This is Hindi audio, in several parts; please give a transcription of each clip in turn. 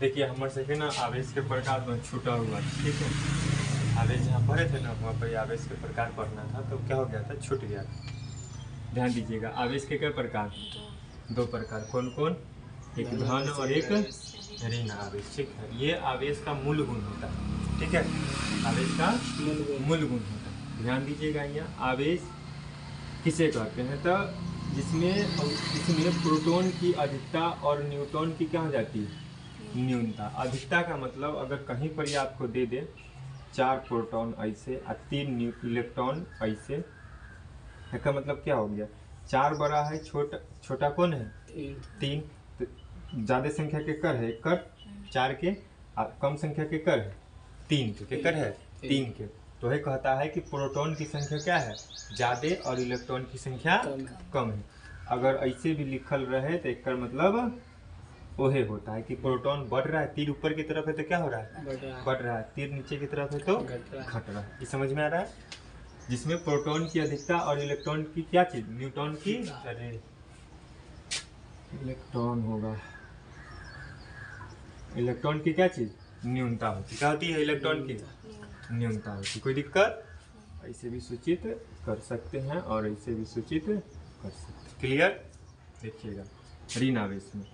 देखिए हमारे से ना आवेश के प्रकार में छूटा हुआ था, ठीक है। आवेश जहाँ पढ़े थे ना वहाँ पर आवेश के प्रकार पढ़ना था, तो क्या हो गया था, छूट गया था। ध्यान दीजिएगा, आवेश के क्या प्रकार, दो प्रकार, कौन कौन, एक धन और एक ऋण आवेश, ठीक है। ये आवेश का मूल गुण होता है, ठीक है, आवेश का मूल गुण होता है। ध्यान दीजिएगा, यहाँ आवेश किसे कहते हैं, तो इसमें प्रोटॉन की अधिकता और न्यूट्रॉन की क्या हो जाती है, न्यूनता। अधिकता का मतलब अगर कहीं पर ये आपको दे दे 4 प्रोटॉन ऐसे और 3 इलेक्ट्रॉन ऐसे, इसका मतलब क्या हो गया, 4 बड़ा है, छोटा कौन है, 3। तो ज़्यादा संख्या के कर है कर 4 के, और कम संख्या के कर है 3 के कर है 3 के। तो यह कहता है कि प्रोटॉन की संख्या क्या है, ज़्यादा, और इलेक्ट्रॉन की संख्या कम है। अगर ऐसे भी लिखल रहे तो इसका मतलब वही होता है कि प्रोटॉन बढ़ रहा है, तीर ऊपर की तरफ है तो क्या हो रहा है, बढ़ रहा है, तीर नीचे की तरफ है तो घट रहा है। ये समझ में आ रहा है, जिसमें प्रोटॉन की अधिकता और इलेक्ट्रॉन की क्या चीज, न्यूट्रॉन की, अरे इलेक्ट्रॉन होगा, इलेक्ट्रॉन की क्या चीज, न्यूनता होती, क्या होती है, इलेक्ट्रॉन की न्यूनता होती। कोई दिक्कत, ऐसे भी सूचित कर सकते हैं और ऐसे भी सूचित कर सकते हैं। क्लियर, देखिएगा ऋण आवेश में,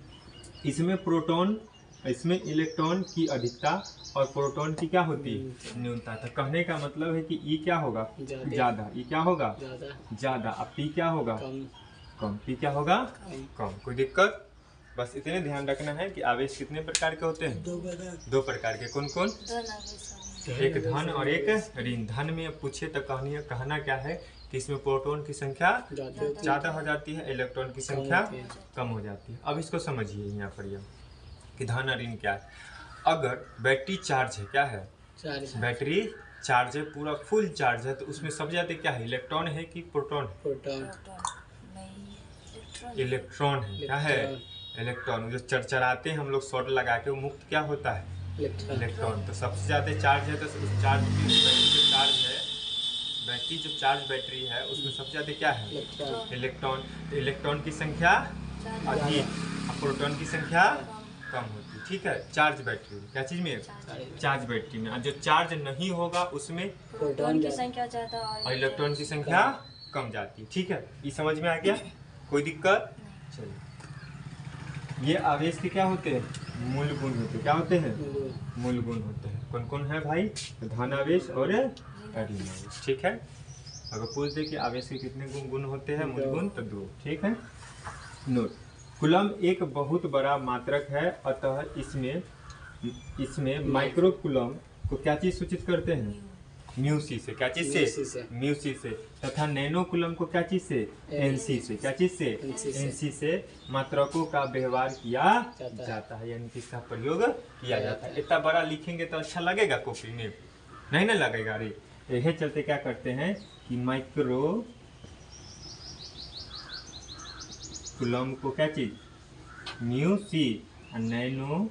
इसमें प्रोटॉन, इसमें इलेक्ट्रॉन की अधिकता और प्रोटॉन की क्या होती है, न्यूनता। तो कहने का मतलब है कि ई क्या होगा, ज्यादा, ई क्या होगा, ज्यादा, अब पी क्या होगा, कम, पी क्या होगा, कम। कोई दिक्कत, बस इतने ध्यान रखना है कि आवेश कितने प्रकार के होते हैं, दो प्रकार के, कौन कौन, एक धन और एक ऋण। धन में पूछे तो कहना क्या है कि इसमें प्रोटॉन की संख्या ज़्यादा हो जाती है, इलेक्ट्रॉन की संख्या कम हो जाती है। अब इसको समझिए यहाँ पर यह कि धन और ऋण क्या है। अगर बैटरी चार्ज है, क्या है, बैटरी चार्ज है, पूरा फुल चार्ज है, तो उसमें सबसे ज़्यादा क्या है, इलेक्ट्रॉन है कि प्रोटॉन है, इलेक्ट्रॉन है, क्या है, इलेक्ट्रॉन। जो चरचराते हैं हम लोग शॉर्ट लगा के, वो मुक्त क्या होता है, इलेक्ट्रॉन। तो सबसे ज़्यादा चार्ज है, तो उस चार्ज की बैटरी जो चार्ज है, बैटरी जो चार्ज बैटरी है उसमें सबसे ज़्यादा क्या है, इलेक्ट्रॉन। तो इलेक्ट्रॉन की संख्या अधिक और प्रोटॉन की संख्या कम होती है, ठीक है। चार्ज बैटरी में, क्या चीज़ में, चार्ज बैटरी में। और जो चार्ज नहीं होगा उसमें प्रोटॉन की संख्या ज़्यादा और इलेक्ट्रॉन की संख्या कम जाती है, ठीक है। ये समझ में आ गया, कोई दिक्कत। चलिए, ये आवेश के क्या होते हैं, मूल गुण होते हैं, क्या होते हैं, मूल गुण होते हैं। कौन कौन है भाई, धन आवेश और ऋण आवेश, ठीक है। अगर पूछ दे कि आवेश के कितने गुण होते हैं, मूल गुण, तो 2, ठीक है। नोट, कूलम एक बहुत बड़ा मात्रक है, अतः इसमें माइक्रो कूलम को क्या चीज सूचित करते हैं, म्यू सी से, क्या चीज से, म्यू सी से। तथा नैनो कूलम को क्या चीज से, एन सी से, क्या चीज से, एन सी से मात्रकों का व्यवहार किया जाता है, यानी कि इसका प्रयोग किया जाता है। इतना बड़ा लिखेंगे तो अच्छा लगेगा कॉपी में, नहीं ना लगेगा। अरे यही चलते क्या करते हैं कि माइक्रो कूलम को क्या चीज, म्यू सी, नैनो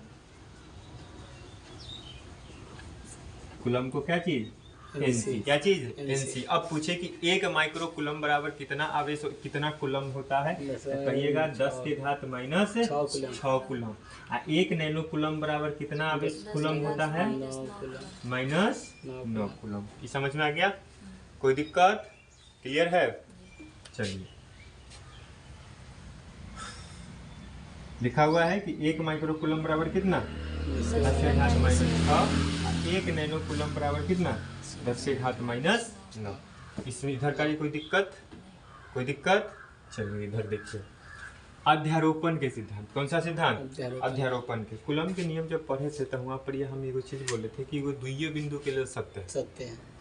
कूलम को क्या चीज, एनसी, क्या चीज, एनसी। अब पूछे कि एक माइक्रो कूलम बराबर कितना आवेश, कितना कूलम होता है, तो कहिएगा 10 के घात माइनस 6 कूलम। एक नैनो कूलम बराबर कितना आवेश कूलम होता है, माइनस 9 कूलम। ये समझ में आ गया, कोई दिक्कत, क्लियर है। चलिए, लिखा हुआ है कि एक माइक्रो कूलम बराबर कितना, 10 के घात माइनस 6, एक नैनो कूलम बराबर कितना, 10 के घात माइनस 9। इसमें इधर का कोई दिक्कत, कोई दिक्कत। चलिए इधर देखिए, अध्यारोपण के सिद्धांत, कौन सा सिद्धांत, अध्यारोपण के। कूलम के नियम जब पढ़े थे तो वहाँ पर ये हम एगो चीज बोले थे कि वो द्वितीय बिंदु के लिए सत्य है,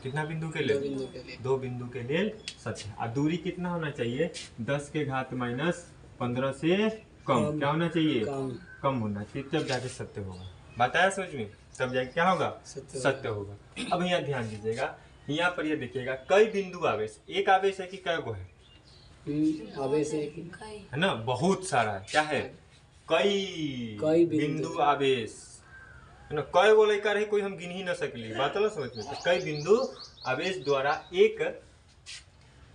कितना बिंदु के लिए, 2 बिंदु के लिए सत्य है। और दूरी कितना होना चाहिए, 10 के घात माइनस 15 से कम, क्या होना चाहिए, कम होना चाहिए, तब जाके सत्य होगा। बताया समझ में, तब जाके क्या होगा, सत्य होगा। अब यहाँ ध्यान दीजिएगा, यहाँ पर ये देखिएगा कई बिंदु आवेश, एक आवेश है कि कई गो है, आवेश है ना, बहुत सारा है, क्या है, कई बिंदु आवेश, है ना। कई गो लड़का रहे, कोई हम गिन ही ना सकली, बात ना समझ में। तो कई बिंदु आवेश द्वारा एक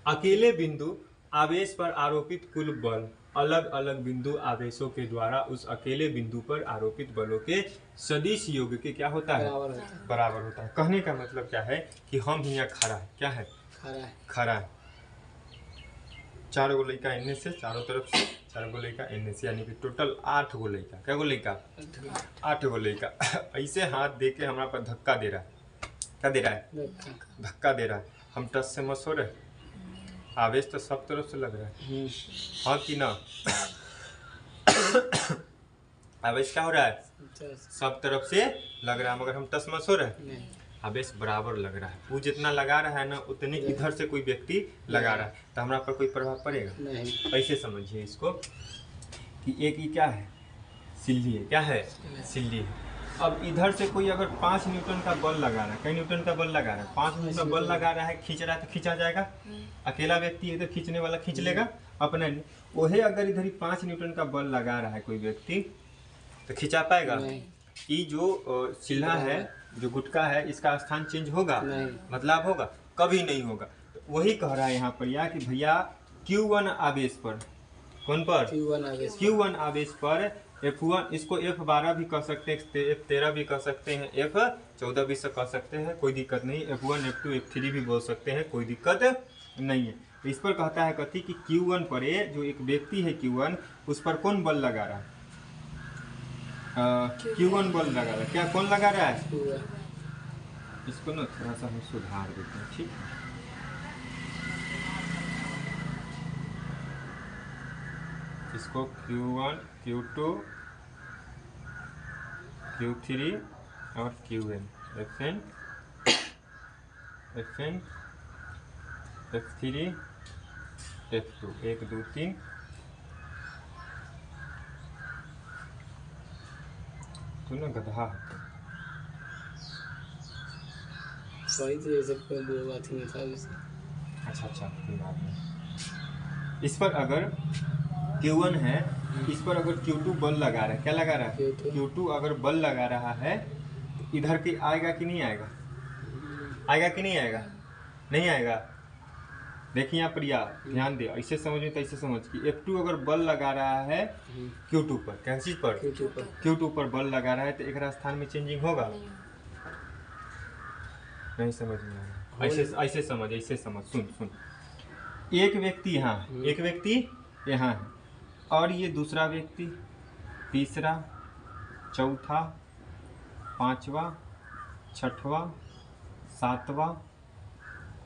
अकेले बिंदु आवेश पर आरोपित कुल बल अलग अलग बिंदु आवेशों के द्वारा उस अकेले बिंदु पर आरोपित बलों के सदिश योग के क्या होता है, बराबर होता है। बराबर होता है। कहने का मतलब क्या है कि हम यहाँ खड़ा है, क्या है, खरा है। खड़ा है, चार गो लड़का इन्ने से, चारों तरफ से चार गो लड़का इन्ने से, यानी कि टोटल 8 गो लड़का, क्या गो लड़का, 8 गो लड़का ऐसे हाथ दे के हमारा पर धक्का दे रहा है, क्या दे रहा है, धक्का दे रहा है। हम टच से मत हो रहे, आवेश तो सब तरफ से लग रहा है, हाँ कि ना, आवेश क्या हो रहा है, सब तरफ से लग रहा है, मगर हम टच मत हो रहे, आवेश बराबर लग रहा है। वो जितना लगा रहा है ना उतने इधर से कोई व्यक्ति लगा रहा है, तो हमारा पर कोई प्रभाव पड़ेगा नहीं। ऐसे समझिए इसको कि एक ही क्या है, सिल्ली है, क्या है, सिल्ली है। अब इधर से कोई अगर 5 न्यूटन का बल लगा रहा है, कई न्यूटन का बल लगा रहा है, 5 न्यूटन का बल लगा रहा है, खींच रहा है तो खींचा जाएगा, अकेला व्यक्ति है तो खींचने वाला खींच लेगा अपना नहीं। वही अगर इधर ही 5 न्यूटन का बल लगा रहा है कोई व्यक्ति तो खींचा पाएगा। ये जो सिल्ला है, जो गुटका है, इसका स्थान चेंज होगा, मतलब होगा, कभी नहीं होगा। तो वही कह रहा है यहाँ पर या कि भैया Q1 आवेश पर, कौन पर, Q1 आवेश पर F1, इसको F12 भी कह सकते हैं, F13 भी कह सकते हैं, F14 भी कह सकते हैं, कोई दिक्कत नहीं, F1 F2 F3 भी बोल सकते हैं, कोई दिक्कत नहीं है। तो इस पर कहता है कथी कि Q1 पर जो एक व्यक्ति है Q1, उस पर कौन बल लगा रहा है, Q1 बल लगा रहा है, क्या कौन लगा रहा है, इसको ना थोड़ा सा हम सुधार देते हैं, ठीक है। इसको Q1 Q2 Q3 और Qn, Fn F3 F2, 1 2 3, तो ना गधा है, सही तो ये सब कोई दो बात ही नहीं था वैसे। अच्छा कोई बात नहीं। इस पर अगर Q1 है, इस पर अगर Q2 बल लगा रहा है, क्या लगा रहा है, Q2 अगर बल लगा रहा है तो इधर की आएगा कि नहीं आएगा, आएगा कि नहीं आएगा, नहीं आएगा। देखिए यहाँ पर, या ध्यान दे, ऐसे समझ में तो ऐसे समझ कि F2 अगर बल लगा रहा है Q2 पर, क्या चीज पर, Q2 पर बल लगा रहा है तो एक स्थान में चेंजिंग होगा, नहीं समझ में आ रहा, ऐसे समझ, ऐसे समझ, सुन, एक व्यक्ति यहाँ, एक व्यक्ति यहाँ है, और ये दूसरा व्यक्ति, तीसरा, चौथा, पांचवा, छठवा, सातवां,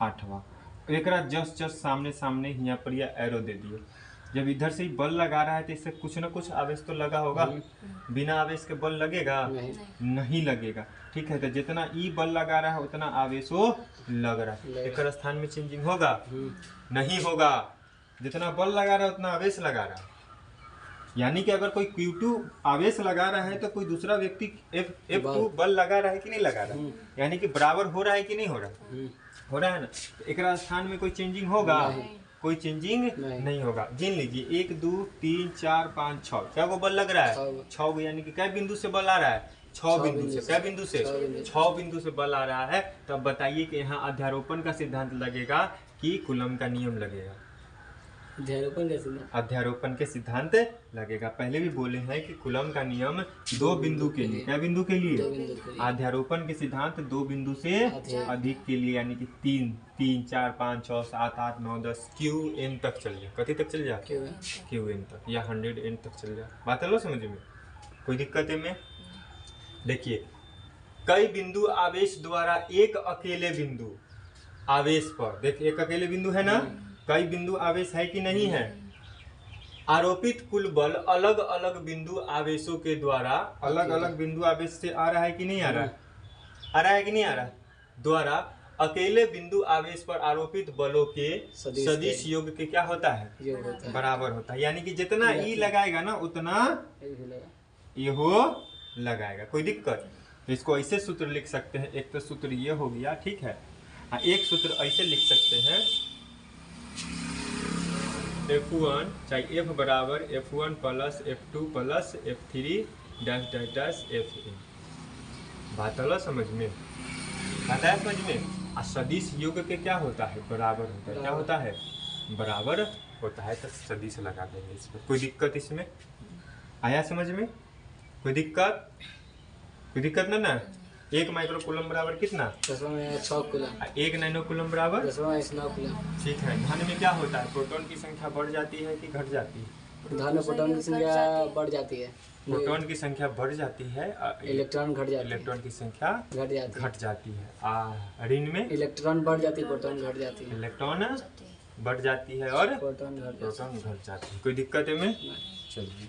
आठवां, एक जस्ट सामने सामने यहाँ पर यह एरो दे दिए। जब इधर से ही बल लगा रहा है तो इससे कुछ ना कुछ आवेश तो लगा होगा, बिना आवेश के बल लगेगा, नहीं लगेगा, ठीक है। तो जितना ई बल लगा रहा है उतना आवेश वो लग रहा है, एक स्थान में चेंजिंग होगा, नहीं होगा। जितना बल लगा रहा है उतना आवेश लगा रहा है, यानी कि अगर कोई Q2 आवेश लगा रहा है तो कोई दूसरा व्यक्ति F2 बल लगा रहा है कि नहीं लगा रहा है, यानी कि बराबर हो रहा है कि नहीं हो रहा, हो रहा है ना। एक स्थान में कोई चेंजिंग होगा, कोई चेंजिंग नहीं होगा। गिन लीजिए 1 2 3 4 5 6, क्या वो बल लग रहा है, 6 गो, यानी कि क्या बिंदु से बल आ रहा है, 6 बिंदु से, क्या बिंदु से, 6 बिंदु से बल आ रहा है। तो अब बताइए कि यहाँ अध्यारोपण का सिद्धांत लगेगा कि कूलम का नियम लगेगा, अध्यारोपण के सिद्धांत लगेगा। पहले भी बोले हैं कि कूलम का नियम 2 बिंदु के लिए, क्या बिंदु के लिए, अध्यारोपण के सिद्धांत 2 बिंदु से अधिक के लिए, यानी कि 3 3 4 5 6 7 8 9 10 Qn तक चल जाए, कति तक चल जाए, Qn तक, या 100n तक चल जाए। बात है लो समझ में, कोई दिक्कत है में। देखिए कई बिंदु आवेश द्वारा एक अकेले बिंदु आवेश पर, देखिए एक अकेले बिंदु है ना, कई बिंदु आवेश है कि नहीं है, आरोपित कुल बल अलग अलग बिंदु आवेशों के द्वारा, अलग अलग बिंदु आवेश से आ रहा है कि नहीं आ रहा, आ रहा है कि नहीं आ रहा, द्वारा अकेले बिंदु आवेश पर आरोपित बलों के सदिश योग के क्या होता है, बराबर होता है। यानी कि जितना ई लगाएगा ना उतना ये हो लगाएगा, कोई दिक्कत। तो इसको ऐसे सूत्र लिख सकते हैं, एक तो सूत्र ये हो गया, ठीक है। एक सूत्र ऐसे लिख सकते हैं, F1 चाहे F बराबर F1 plus F2 plus F3 dash dash dash Fn। बात है समझ में, आता है समझ में। सदिश योग के क्या होता है, बराबर होता है, क्या होता है, बराबर होता है तो सदी से लगा देंगे इस पर। कोई दिक्कत इसमें आया समझ में? कोई दिक्कत ना? 1 माइक्रो कूलम बराबर कितना? 10 कूलम। 1 नैनो कूलम बराबर 10 कूलम। ठीक है। धन में क्या होता है? प्रोटॉन की संख्या बढ़ जाती है कि घट जाती है? धन में प्रोटॉन की संख्या बढ़ जाती है, प्रोटॉन की संख्या बढ़ जाती है, इलेक्ट्रॉन घट जाती है। इलेक्ट्रॉन की संख्या घट जाती है। ऋण में इलेक्ट्रॉन बढ़ जाती है, प्रोटॉन घट जाती है। इलेक्ट्रॉन बढ़ जाती है और प्रोटॉन घट जाती है। प्रोटॉन घट जाती है। कोई दिक्कत है में? चलिए